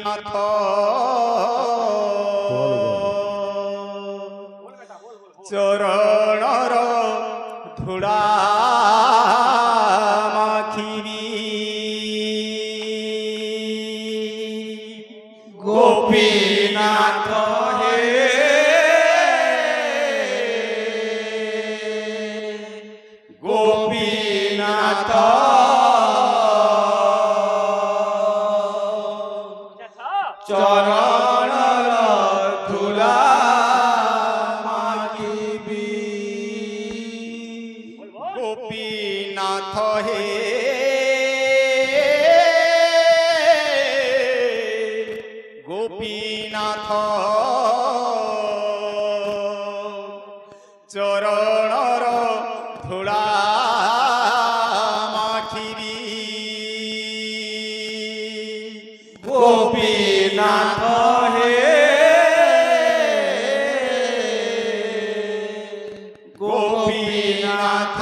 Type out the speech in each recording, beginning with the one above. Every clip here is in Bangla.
নাথ চরণর ধূলা মাখিবি গোপীনাথ হে গোপীনাথ চরণর ধূলা মাখিবি গোপীনাথ হে গোপীনাথ চরণর ধূলা মাখিবি গোপীনাথ হে গোপীনাথ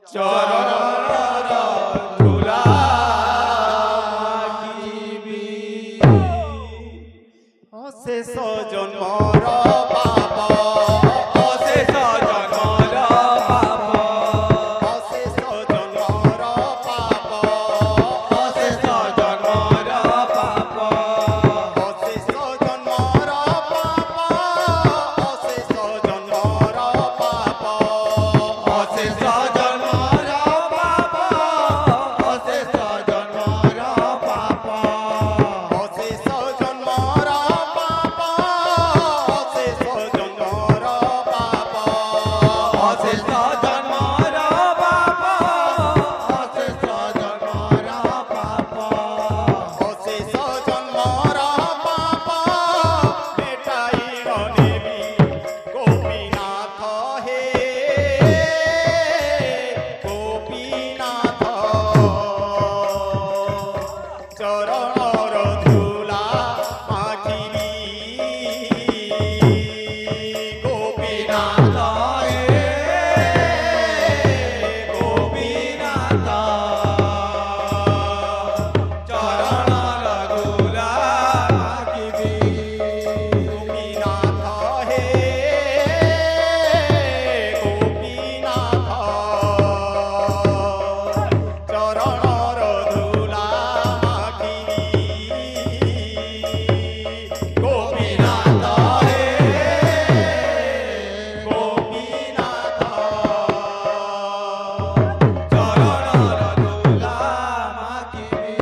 চরণর ধূলা মাখিবি অশেষ জন্মর পাপ অশেষ জন্মর পাপ অশেষ জন্মর পাপ অশেষ জন্মর পাপ অশেষ জন্মর পাপ অশেষ জন্মর পাপ অশেষ জন্মর পাপ অশেষ জন্মর পাপ অশেষ জন্মর পাপ অশেষ জন্মর পাপ অশেষ জন্মর পাপ অশেষ জন্মর পাপ অশেষ জন্মর পাপ মেটাইল নেবি গোপীনাথ হে গোপীনাথ চরণর ধূলা মাখিবি গোপীনাথ হে গোপীনাথ চরণর ধূলা মাখিবি গোপীনাথ হে গোপীনাথ চরণর ধূলা মাখিবি গোপীনাথ হে গোপীনাথ চরণর ধূলা মাখিবি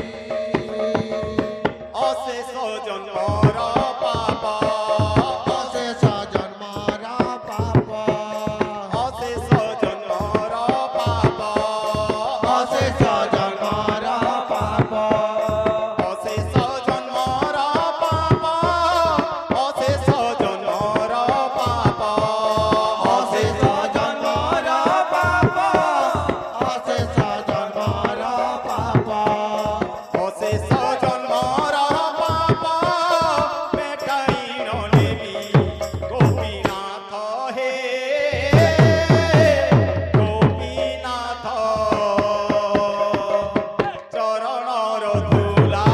অশেষ জন্মর পাপ অশেষ জন্মর পাপ অশেষ জন্মর পাপ অশেষ জন্মর পাপ অশেষ জন্মর পাপ অশেষ জন্মর পাপ অশেষ জন্মর পাপ অশেষ জন্মর পাপ অশেষ জন্মর পাপ মেটাইল নেবি গোপীনাথ হে গোপীনাথ চরণর ধূলা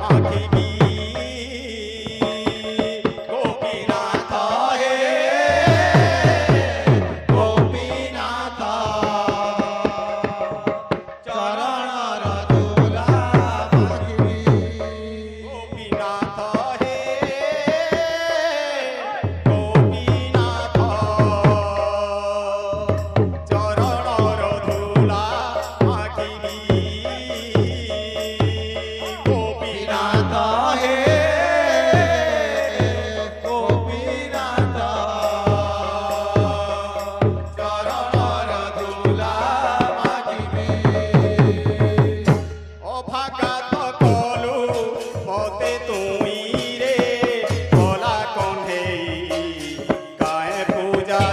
মাখিবি গোপীনাথ হে গোপীনাথ চরণর ধূলা মাখিবি গোপীনাথ হে গোপীনাথ চরণর ধূলা মাখিবি গোপীনাথ হে গোপীনাথ চরণর ধূলা মাখিবি অভাগাত কলু পতে তুমি রে কলা কণ্ঠে গায়ে পূজা